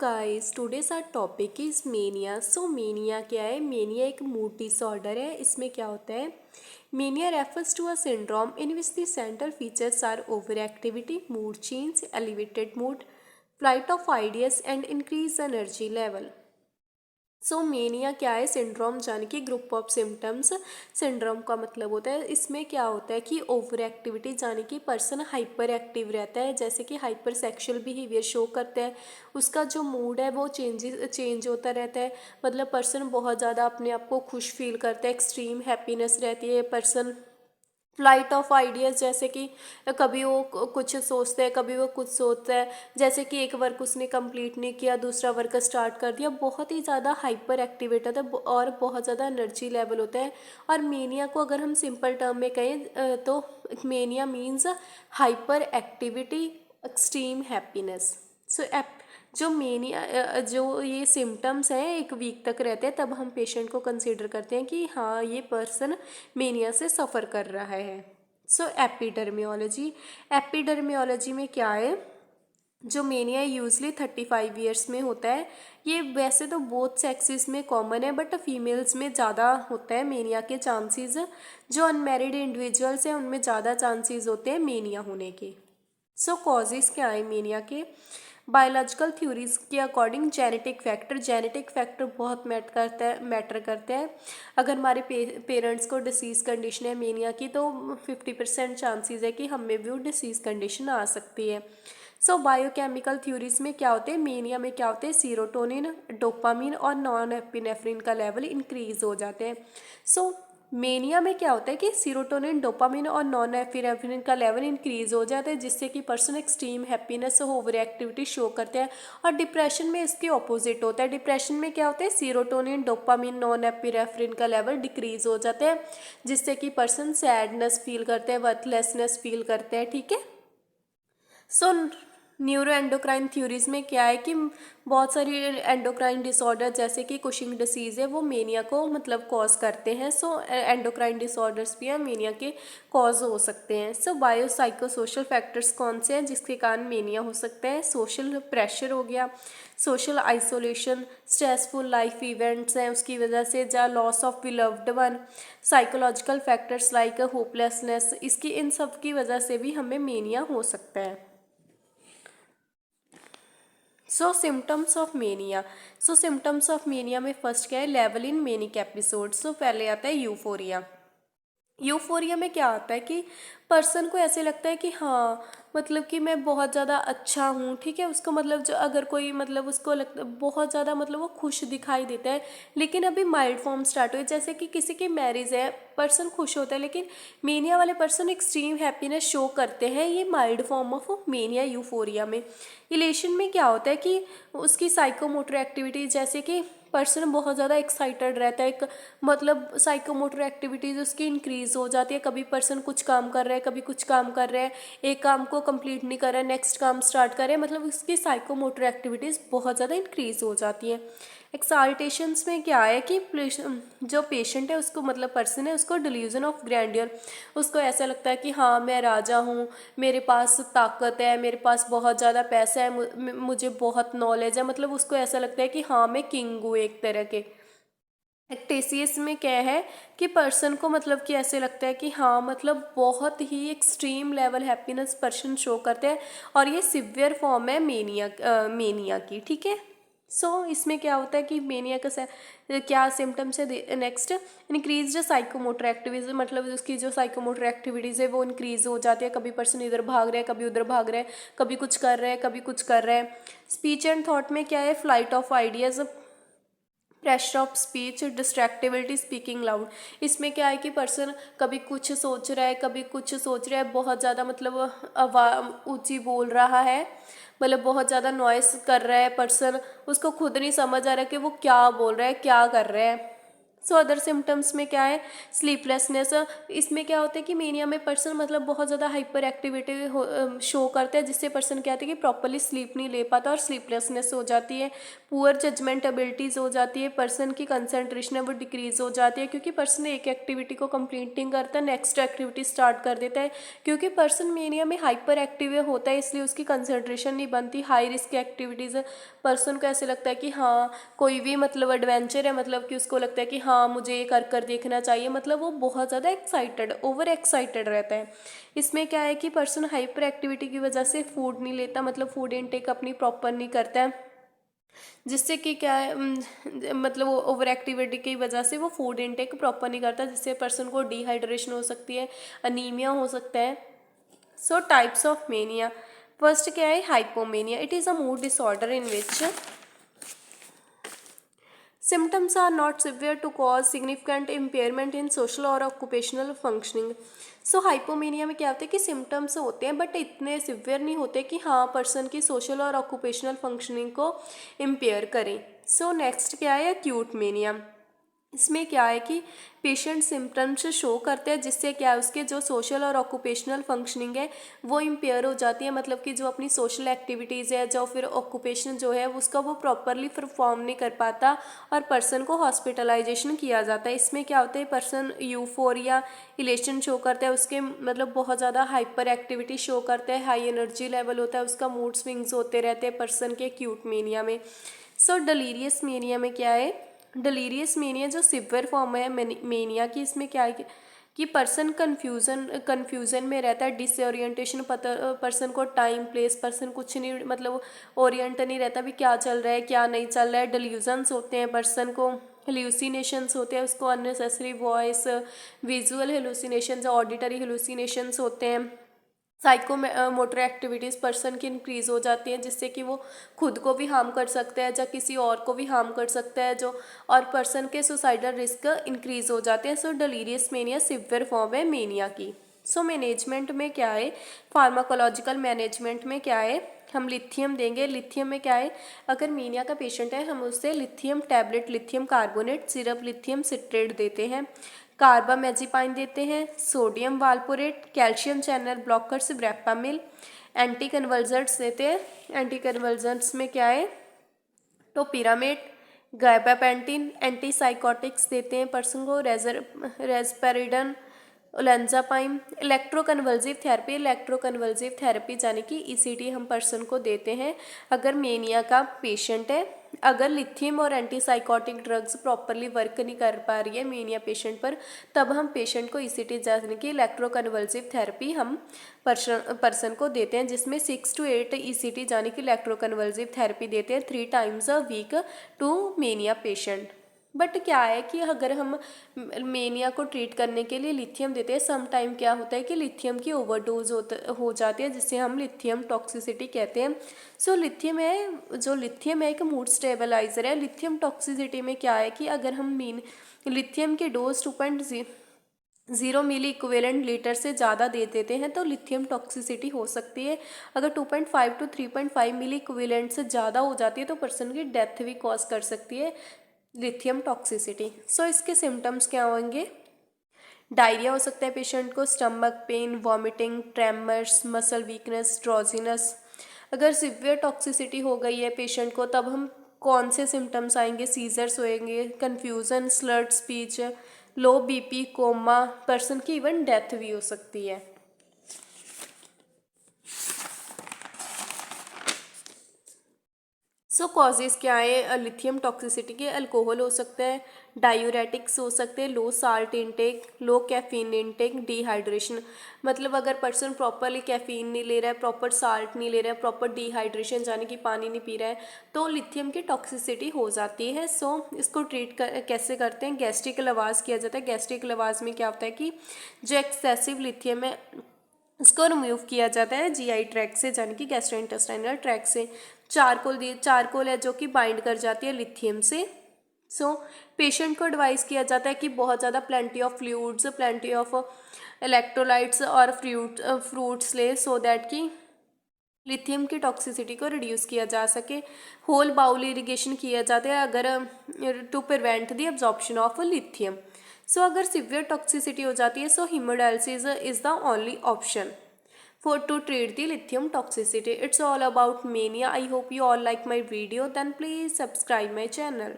Guys, today's our topic is mania. So mania क्या है? Mania एक मूड डिसऑर्डर है। इसमें क्या होता है? Mania refers to a syndrome in which the central features are over activity, mood change, elevated mood, flight of ideas and increase energy level. So mania क्या है? सिंड्रोम यानी कि ग्रुप ऑफ सिम्टम्स। सिंड्रोम का मतलब होता है, इसमें क्या होता है कि ओवर एक्टिविटी यानी कि पर्सन हाइपर एक्टिव रहता है, जैसे कि हाइपर सेक्सुअल बिहेवियर शो करता है। उसका जो मूड है वो चेंज होता रहता है। मतलब पर्सन बहुत ज़्यादा अपने आप को खुश फील करता है, एक्सट्रीम हैप्पीनेस रहती है पर्सन। फ्लाइट ऑफ आइडियाज़, जैसे कि कभी वो कुछ सोचता है, कभी वो कुछ सोचता है। जैसे कि एक वर्क उसने कंप्लीट नहीं किया, दूसरा वर्क स्टार्ट कर दिया। बहुत ही ज़्यादा हाइपर एक्टिवेट होता है और बहुत ज़्यादा एनर्जी लेवल होता है। और मेनिया को अगर हम सिंपल टर्म में कहें तो mania means hyper activity, extreme happiness. So जो मेनिया जो ये सिम्टम्स हैं एक वीक तक रहते हैं, तब हम पेशेंट को कंसीडर करते हैं कि हाँ ये पर्सन मेनिया से सफ़र कर रहा है। सो एपिडर्मियोलॉजी। एपिडर्मियोलॉजी में क्या है? जो मेनिया यूजली 35 ईयर्स में होता है। ये वैसे तो बोथ सेक्सेस में कॉमन है, बट फीमेल्स में ज़्यादा होता है मेनिया के चांसेस। जो अनमैरिड इंडिविजुअल्स हैं उनमें ज़्यादा चांसेस होते हैं मेनिया होने के। सो कॉजेज़ क्या है मेनिया के? बायोलॉजिकल थ्योरीज के अकॉर्डिंग जेनेटिक फैक्टर बहुत मैटर करता है। अगर हमारे पेरेंट्स को डिसीज़ कंडीशन है मेनिया की, तो 50% चांसेस है कि हम में भी वो डिसीज़ कंडीशन आ सकती है। सो बायोकेमिकल थ्योरीज में क्या होते हैं? मेनिया में क्या होते हैं? सीरोटोनिन, डोपामिन और नॉन एपिनेफ्रिन का लेवल इंक्रीज हो जाते हैं। सो मेनिया में क्या होता है कि सीरोटोनिन, डोपामिन और नॉन एपिनेफ्रिन का लेवल इंक्रीज हो जाता है, जिससे कि person extreme happiness, over activity show करते हैं। और डिप्रेशन में इसके ऑपोजिट होता है। डिप्रेशन में क्या होता है? सीरोटोनिन, डोपामिन, नॉन एपिनेफ्रिन का लेवल डिक्रीज हो जाता है, जिससे कि पर्सन सैडनेस फील करते हैं, वर्थलेसनेस फील करते हैं। ठीक है। सो न्यूरो एंडोक्राइन थ्योरीज में क्या है कि बहुत सारी एंडोक्राइन डिसऑर्डर जैसे कि कुशिंग डिसीज़ है वो मेनिया को मतलब कॉज करते हैं। सो एंडोक्राइन डिसऑर्डर्स भी हैं मेनिया के कॉज हो सकते हैं। सो बायो साइको सोशल फैक्टर्स कौन से हैं जिसके कारण मेनिया हो सकता है? सोशल प्रेशर हो गया, social isolation, stressful life events हैं उसकी वजह से, या loss of beloved one, psychological factors like hopelessness, इसकी इन सब की वजह से भी हमें मेनिया हो सकता है। So symptoms of mania. So symptoms of mania में फर्स्ट क्या है? Level in manic episode. So पहले आता है यूफोरिया। यूफोरिया में क्या आता है कि पर्सन को ऐसे लगता है कि हाँ मतलब कि मैं बहुत ज़्यादा अच्छा हूँ। ठीक है। उसको मतलब जो अगर कोई मतलब उसको लगता बहुत ज़्यादा मतलब वो खुश दिखाई देता है, लेकिन अभी माइल्ड फॉर्म स्टार्ट हुई। जैसे कि किसी की मैरिज है, पर्सन खुश होता है, लेकिन मेनिया वाले पर्सन एक्सट्रीम हैप्पीनेस शो करते हैं। ये mild form of mania euphoria में। इलेशन में क्या होता है कि उसकी साइकोमोटर एक्टिविटीज, जैसे कि पर्सन बहुत ज़्यादा एक्साइटेड रहता है, एक मतलब साइकोमोटर एक्टिविटीज़ उसकी इंक्रीज हो जाती है। कभी पर्सन कुछ काम कर रहा है, कभी कुछ काम कर रहा है, एक काम को कंप्लीट नहीं कर रहा है, नेक्स्ट काम स्टार्ट कर रहे हैं, मतलब उसकी साइकोमोटर एक्टिविटीज़ बहुत ज़्यादा इंक्रीज हो जाती हैं। एक्साल्टेशंस में क्या है कि जो पेशेंट है उसको मतलब पर्सन है उसको डिल्यूजन ऑफ ग्रैंडियर, उसको ऐसा लगता है कि हाँ मैं राजा हूँ, मेरे पास ताकत है, मेरे पास बहुत ज़्यादा पैसा है, मुझे बहुत नॉलेज है। मतलब उसको ऐसा लगता है कि हाँ मैं किंग हूँ एक तरह के। एक्टेसियस में क्या है कि पर्सन को मतलब कि ऐसे लगता है कि हाँ मतलब बहुत ही extreme level happiness person show करते हैं, और ये सिवियर फॉर्म है मेनिया की। ठीक है। सो इसमें क्या होता है कि मेनिया का क्या सिम्टम्स है? नेक्स्ट, इंक्रीज साइकोमोटर एक्टिविटीज, मतलब उसकी जो साइकोमोटर एक्टिविटीज़ है वो इंक्रीज हो जाती है। कभी पर्सन इधर भाग रहा है, कभी उधर भाग रहा है, कभी कुछ कर रहा है, कभी कुछ कर रहा है। स्पीच एंड थॉट में क्या है? Flight of ideas, pressure of speech, distractibility, speaking loud. इसमें क्या है कि पर्सन कभी कुछ सोच रहा है, कभी कुछ सोच रहा है, बहुत ज़्यादा मतलब ऊंची बोल रहा है, मतलब बहुत ज़्यादा नॉइस कर रहा है पर्सन, उसको खुद नहीं समझ आ रहा है कि वो क्या बोल रहा है, क्या कर रहा है। सो अदर सिम्टम्स में क्या है, स्लीपलेसनेस। इसमें क्या होता है कि मेनिया में पर्सन मतलब बहुत ज़्यादा हाइपर एक्टिविटी शो करता है, जिससे पर्सन क्या होता है कि प्रॉपरली स्लीप नहीं ले पाता और स्लीपलेसनेस हो जाती है, पुअर जजमेंट एबिलिटीज़ हो जाती है, पर्सन की कंसंट्रेशन है वो डिक्रीज़ हो जाती है, क्योंकि पर्सन एक एक्टिविटी को कंप्लीट नहीं करता, नेक्स्ट एक्टिविटी स्टार्ट कर देता है। क्योंकि पर्सन मेनिया में हाइपर एक्टिव होता है, इसलिए उसकी कंसंट्रेशन नहीं बनती। हाई रिस्क एक्टिविटीज़ पर्सन को ऐसे लगता है कि हाँ कोई भी मतलब एडवेंचर है, मतलब कि उसको लगता है कि हाँ मुझे ये कर कर देखना चाहिए, मतलब वो बहुत ज़्यादा एक्साइटेड, ओवर एक्साइटेड रहता है। इसमें क्या है कि पर्सन हाइपर एक्टिविटी की वजह से फूड नहीं लेता, मतलब फूड इनटेक अपनी प्रॉपर नहीं करता है, जिससे कि क्या है मतलब ओवर एक्टिविटी की वजह से वो फूड इनटेक प्रॉपर नहीं करता, जिससे पर्सन को डिहाइड्रेशन हो सकती है, अनीमिया हो सकता है। सो टाइप्स ऑफ मेनिया, फर्स्ट क्या है, hypomania. It is a mood disorder in which symptoms are not severe to cause significant impairment in social or occupational functioning। So hypomania में क्या होता है कि सिम्टम्स होते हैं बट इतने सिवियर नहीं होते कि हाँ पर्सन की सोशल और ऑक्यूपेशनल फंक्शनिंग को इम्पेयर करें। सो नेक्स्ट क्या है, एक्यूट मेनिया। इसमें क्या है कि पेशेंट सिम्टम्स शो करते हैं, जिससे क्या है उसके जो सोशल और ऑक्यूपेशनल फंक्शनिंग है वो इम्पेयर हो जाती है, मतलब कि जो अपनी सोशल एक्टिविटीज़ है, जो फिर ऑक्यूपेशन जो है उसका वो प्रॉपरली परफॉर्म नहीं कर पाता और पर्सन को हॉस्पिटलाइजेशन किया जाता है। इसमें क्या होता है, पर्सन यूफोरिया इलेशन शो करता है, उसके मतलब बहुत ज़्यादा हाइपर एक्टिविटी शो करता है, हाई एनर्जी लेवल होता है, उसका मूड स्विंग्स होते रहते हैं पर्सन के एक्यूट मेनिया में। सो डिलीरियस मेनिया में क्या है, डिलीरियस मेनिया जो सिवियर फॉर्म है मेनिया की, इसमें क्या है कि पर्सन कन्फ्यूज़न में रहता है, डिसओरिएंटेशन, पर्सन को टाइम प्लेस पर्सन कुछ नहीं मतलब ओरिएंट नहीं रहता भी क्या चल रहा है क्या नहीं चल रहा है। डिल्यूजन्स होते हैं, पर्सन को हेलुसिनेशंस होते हैं, उसको unnecessary voice, visual hallucinations, auditory hallucinations होते हैं। साइको मोटर एक्टिविटीज़ पर्सन की इंक्रीज़ हो जाती हैं, जिससे कि वो खुद को भी हार्म कर सकता है या किसी और को भी हार्म कर सकता है, जो और पर्सन के सुसाइडल रिस्क इंक्रीज़ हो जाते हैं। सो डिलीरियस मेनिया सिवियर फॉर्म है मेनिया की। सो मैनेजमेंट में क्या है, फार्माकोलॉजिकल मैनेजमेंट में क्या है, हम लिथियम देंगे। लिथियम में क्या है, अगर मेनिया का पेशेंट है हम उससे lithium tablet, lithium carbonate syrup, lithium citrate देते हैं, कार्बामेजिपाइन देते हैं, sodium valproate, calcium channel blockers, verapamil, anti convulsants देते हैं। एंटी कन्वर्जेंट्स में क्या है, टोपिरामेट, गाइबापेंटिन, एंटीसाइकोटिक्स देते हैं पर्सन को, रेस्पेरिडन, ओलेंजापाइन। इलेक्ट्रोकन्वल्सिव थेरेपी यानी कि ईसीटी हम पर्सन को देते हैं अगर मेनिया का पेशेंट है। अगर लिथियम और एंटीसाइकोटिक ड्रग्स प्रॉपरली वर्क नहीं कर पा रही है मेनिया पेशेंट पर, तब हम पेशेंट को ईसीटी यानी कि इलेक्ट्रोकन्वल्सिव थेरेपी हम पर्सन को देते हैं, जिसमें 6 to 8 ईसीटी यानी कि इलेक्ट्रोकन्वल्सिव थेरेपी देते हैं 3 times a week to mania patient. But क्या है कि अगर हम मेनिया को ट्रीट करने के लिए लिथियम देते हैं, सम टाइम क्या होता है कि लिथियम की ओवरडोज हो जाती है, जिससे हम लिथियम टॉक्सिसिटी कहते हैं। सो लिथियम है एक मूड स्टेबलाइजर है। लिथियम टॉक्सिसिटी में क्या है कि अगर हम लिथियम की डोज 2.0 मिली इक्विवेलेंट लीटर से ज़्यादा दे देते हैं तो लिथियम टॉक्सिसिटी हो सकती है। अगर 2.5 to 3.5 मिली इक्विवेलेंट से ज़्यादा हो जाती है तो पर्सन की डेथ भी कॉज कर सकती है लिथियम टॉक्सिसिटी। सो इसके सिम्टम्स क्या होंगे, डायरिया हो सकता है पेशेंट को, stomach pain, vomiting, tremors, muscle weakness, drowsiness. अगर सिवियर टॉक्सिसिटी हो गई है पेशेंट को तब हम कौन से सिम्टम्स आएंगे, सीजर्स होएंगे, confusion, slurred speech, low BP, coma, person की इवन डेथ भी हो सकती है। सो कॉजेज़ क्या है लिथियम टॉक्सिसिटी के, अल्कोहल हो सकता है, डायूरेटिक्स हो सकते हैं, लो साल्ट इनटेक, लो कैफीन इनटेक, डिहाइड्रेशन। मतलब अगर पर्सन प्रॉपरली कैफीन नहीं ले रहा है, प्रॉपर साल्ट नहीं ले रहा है, प्रॉपर डिहाइड्रेशन यानी कि पानी नहीं पी रहा है, तो लिथियम की टॉक्सिसिटी हो जाती है। सो इसको कैसे करते हैं, गैस्ट्रिक लवाज किया जाता है। गैस्ट्रिक लवाज में क्या होता है कि जो एक्सेसिव लिथियम है इसको रिमूव किया जाता है जीआई ट्रैक्ट से यानी कि गैस्ट्रोइंटेस्टाइनल ट्रैक्ट से। चारकोल है जो कि बाइंड कर जाती है लिथियम से। सो पेशेंट को एडवाइस किया जाता है कि बहुत ज़्यादा plenty of fluids, plenty of electrolytes और फ्रूट्स ले, सो दैट कि लिथियम की टॉक्सिसिटी को रिड्यूस किया जा सके। होल बाउल इरिगेशन किया जाता है अगर to prevent the absorption of lithium. So अगर सिवियर टॉक्सिसिटी हो जाती है so haemodialysis is the only option for to treat the lithium toxicity. It's all about mania. I hope you all like my video. Then please subscribe my channel.